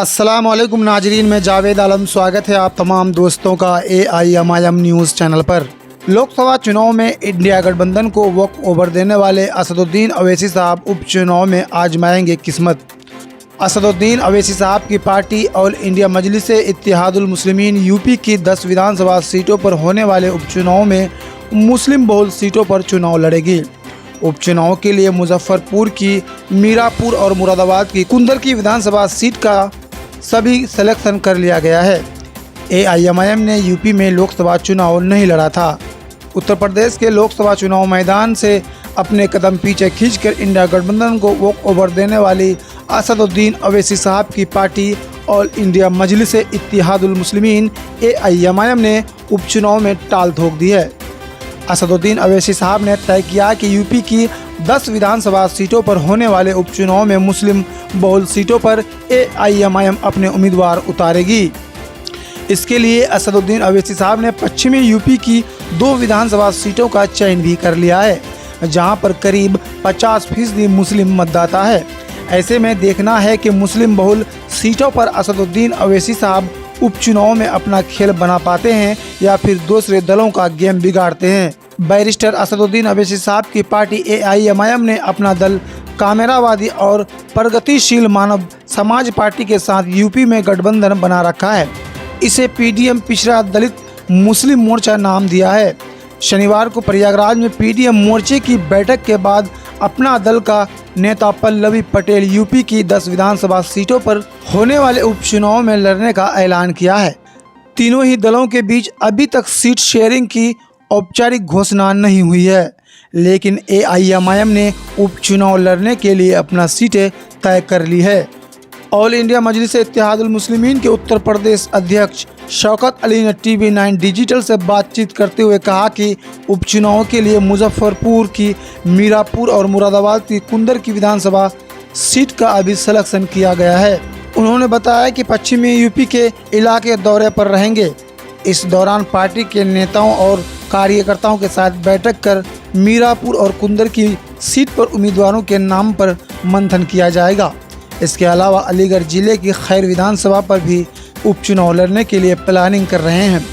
अस्सलाम वालेकुम नाजरीन, मैं जावेद आलम। स्वागत है आप तमाम दोस्तों का AIMIM न्यूज़ चैनल पर। लोकसभा चुनाव में इंडिया गठबंधन को वॉक ओवर देने वाले असदुद्दीन अवैसी साहब उपचुनाव में आजमाएंगे किस्मत। असदुद्दीन अवैसी साहब की पार्टी ऑल इंडिया मजलिस इत्तेहादुल मुस्लिमीन यूपी की 10 विधानसभा सीटों पर होने वाले उपचुनाव में मुस्लिम बहुल सीटों पर चुनाव लड़ेगी। उपचुनाव के लिए मुजफ्फरपुर की मीरापुर और मुरादाबाद की कुंदर की विधानसभा सीट का सभी सिलेक्शन कर लिया गया है। AIMIM ने यूपी में लोकसभा चुनाव नहीं लड़ा था। उत्तर प्रदेश के लोकसभा चुनाव मैदान से अपने कदम पीछे खींचकर इंडिया गठबंधन को वॉक ओवर देने वाली असदुद्दीन अवैसी साहब की पार्टी ऑल इंडिया मजलिस इत्तेहादुल मुस्लिमीन AIMIM ने उपचुनाव में टाल ठोक दी है। असदुद्दीन अवैसी साहब ने तय किया कि यूपी की 10 विधानसभा सीटों पर होने वाले उपचुनाव में मुस्लिम बहुल सीटों पर AIMIM अपने उम्मीदवार उतारेगी। इसके लिए असदुद्दीन अवैसी साहब ने पश्चिमी यूपी की 2 विधानसभा सीटों का चयन भी कर लिया है, जहां पर करीब 50% मुस्लिम मतदाता है। ऐसे में देखना है कि मुस्लिम बहुल सीटों पर असदुद्दीन अवैसी साहब उपचुनाव में अपना खेल बना पाते हैं या फिर दूसरे दलों का गेम बिगाड़ते हैं। बैरिस्टर असदुद्दीन अवैसी साहब की पार्टी AIMIM ने अपना दल कामेरावादी और प्रगतिशील मानव समाज पार्टी के साथ यूपी में गठबंधन बना रखा है। इसे PDM पिछड़ा दलित मुस्लिम मोर्चा नाम दिया है। शनिवार को प्रयागराज में PDM मोर्चे की बैठक के बाद अपना दल का नेता पल्लवी पटेल यूपी की 10 विधानसभा सीटों पर होने वाले उपचुनाव में लड़ने का ऐलान किया है। तीनों ही दलों के बीच अभी तक सीट शेयरिंग की औपचारिक घोषणा नहीं हुई है, लेकिन AIMIM ने उपचुनाव लड़ने के लिए अपना सीटें तय कर ली है। ऑल इंडिया मजलिस इत्तेहादुल मुस्लिमीन के उत्तर प्रदेश अध्यक्ष शौकत अली ने TV9 डिजिटल से बातचीत करते हुए कहा कि उपचुनाव के लिए मुजफ्फरपुर की मीरापुर और मुरादाबाद की कुंदर की विधानसभा सीट का अभी सिलेक्शन किया गया है। उन्होंने बताया कि पश्चिमी यूपी के इलाके दौरे पर रहेंगे। इस दौरान पार्टी के नेताओं और कार्यकर्ताओं के साथ बैठक कर मीरापुर और कुंदर की सीट पर उम्मीदवारों के नाम पर मंथन किया जाएगा। इसके अलावा अलीगढ़ जिले की खैर विधानसभा पर भी उपचुनाव लड़ने के लिए प्लानिंग कर रहे हैं।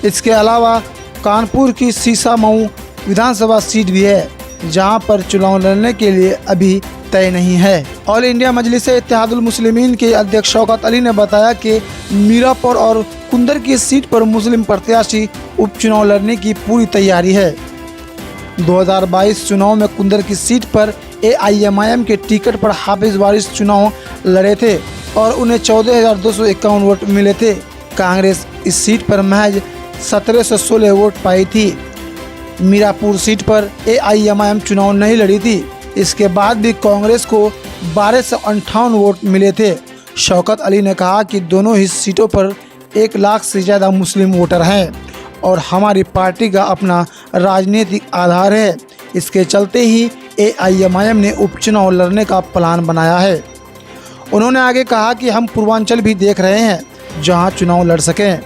इसके अलावा कानपुर की सीसामऊ विधानसभा सीट भी है, जहां पर चुनाव लड़ने के लिए अभी तय नहीं है। ऑल इंडिया मजलिस इत्तेहादुल मुस्लिमीन के अध्यक्ष शौकत अली ने बताया कि मीरापुर और कुंदर की सीट पर मुस्लिम प्रत्याशी उपचुनाव लड़ने की पूरी तैयारी है। 2022 चुनाव में कुंदर की सीट पर AIMIM के टिकट पर हाफिज वारिस चुनाव लड़े थे और उन्हें 14,251 वोट मिले थे। कांग्रेस इस सीट पर महज 1716 वोट पाई थी। मीरापुर सीट पर AIMIM चुनाव नहीं लड़ी थी। इसके बाद भी कांग्रेस को 1258 वोट मिले थे। शौकत अली ने कहा कि दोनों ही सीटों पर 1 लाख से ज़्यादा मुस्लिम वोटर हैं और हमारी पार्टी का अपना राजनीतिक आधार है। इसके चलते ही AIMIM ने उपचुनाव लड़ने का प्लान बनाया है। उन्होंने आगे कहा कि हम पूर्वांचल भी देख रहे हैं, जहां चुनाव लड़ सकें।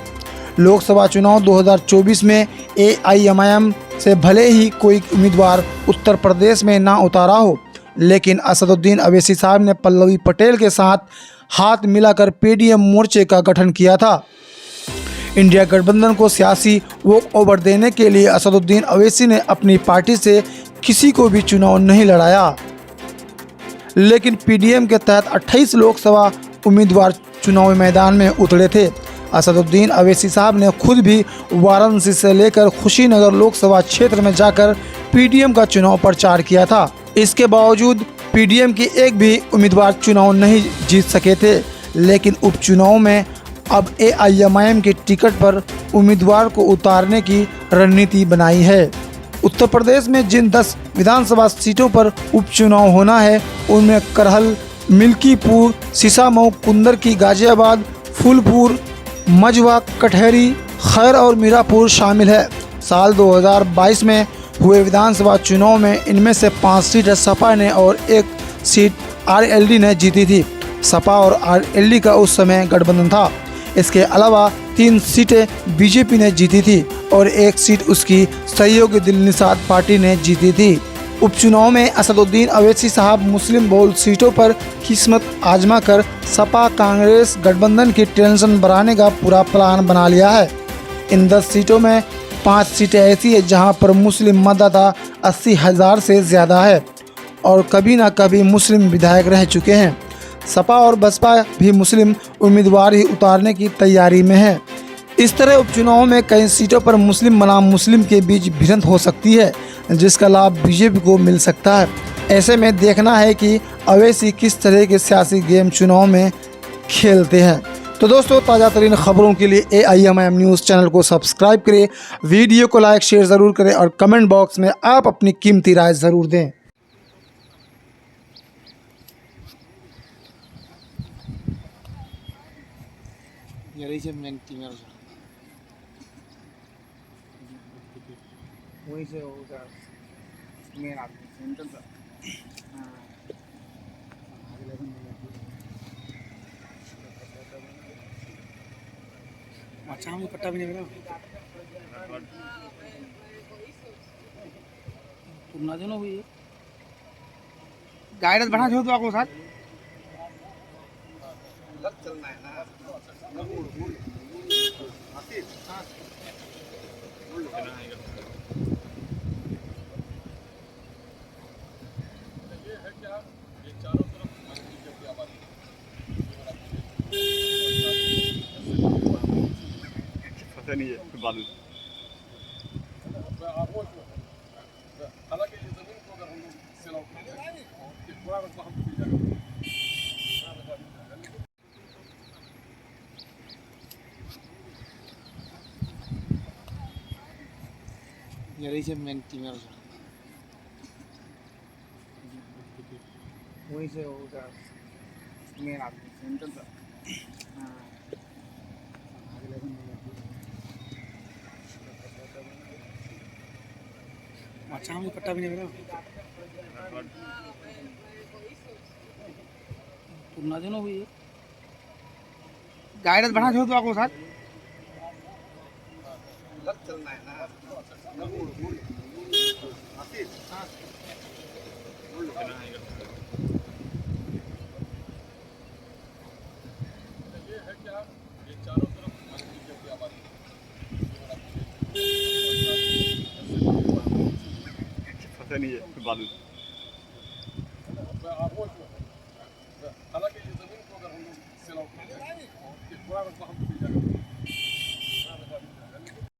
लोकसभा चुनाव 2024 में AIMIM से भले ही कोई उम्मीदवार उत्तर प्रदेश में ना उतारा हो, लेकिन असदुद्दीन अवैसी साहब ने पल्लवी पटेल के साथ हाथ मिलाकर PDM मोर्चे का गठन किया था। इंडिया गठबंधन को सियासी वॉक ओवर देने के लिए असदुद्दीन अवैसी ने अपनी पार्टी से किसी को भी चुनाव नहीं लड़ाया, लेकिन PDM के तहत 28 लोकसभा उम्मीदवार चुनावी मैदान में उतरे थे। असदुद्दीन अवैसी साहब ने खुद भी वाराणसी से लेकर खुशीनगर लोकसभा क्षेत्र में जाकर PDM का चुनाव प्रचार किया था। इसके बावजूद PDM की एक भी उम्मीदवार चुनाव नहीं जीत सके थे, लेकिन उपचुनाव में अब AIMIM के टिकट पर उम्मीदवार को उतारने की रणनीति बनाई है। उत्तर प्रदेश में जिन 10 विधानसभा सीटों पर उपचुनाव होना है, उनमें करहल, मिल्कीपुर, सीसामऊ, कुंदर की गाजियाबाद, फूलपुर, मझवा, कटहरी, खैर और मीरापुर शामिल है। साल 2022 में हुए विधानसभा चुनाव में इनमें से 5 सीटें सपा ने और 1 सीट RLD ने जीती थी। सपा और RLD का उस समय गठबंधन था। इसके अलावा 3 सीटें BJP ने जीती थी और 1 सीट उसकी सहयोगी दिल निषाद पार्टी ने जीती थी। उपचुनाव में असदुद्दीन अवैसी साहब मुस्लिम बहुल सीटों पर किस्मत आजमा कर सपा कांग्रेस गठबंधन की टेंशन बढ़ाने का पूरा प्लान बना लिया है। इन 10 सीटों में 5 सीटें ऐसी है जहां पर मुस्लिम मतदाता 80,000 से ज़्यादा है और कभी ना कभी मुस्लिम विधायक रह चुके हैं। सपा और बसपा भी मुस्लिम उम्मीदवार ही उतारने की तैयारी में है। इस तरह उपचुनाव में कई सीटों पर मुस्लिम बनाम मुस्लिम के बीच भिड़ंत हो सकती है, जिसका लाभ बीजेपी को मिल सकता है। ऐसे में देखना है कि अवैसी किस तरह के सियासी गेम चुनाव में खेलते हैं। तो दोस्तों, ताज़ा तरीन खबरों के लिए AIMIM न्यूज़ चैनल को सब्सक्राइब करें, वीडियो को लाइक शेयर ज़रूर करें और कमेंट बॉक्स में आप अपनी कीमती राय ज़रूर दें। वही से होगा मेन आदमी सेंटर का। अच्छा, हम पट्टा भी नहीं मिला तुम ना जानो भाई गाइडेंस बढ़ा दो तो आपको साथ चलना है ना। नहीं है बालू हालांकि ये जमीन को अगर हम लोग सेल आउट करें तो पूरा मतलब हमको मिल जाएगा। यही से मेन टीम है वही से होगा मेन आदमी सेंटर का। अच्छा, हम पट्टा भी नहीं मिला तुम ना जानो भाई गाइडेंस बढ़ा दो तो आपको साथ चलना है ना। ये है क्या, ये चारों तरफ मस्जिद की आबादी पता नहीं है बालू हालांकि ये जमीन को अगर हम लोग सेल आउट करें तो पूरा मतलब हमको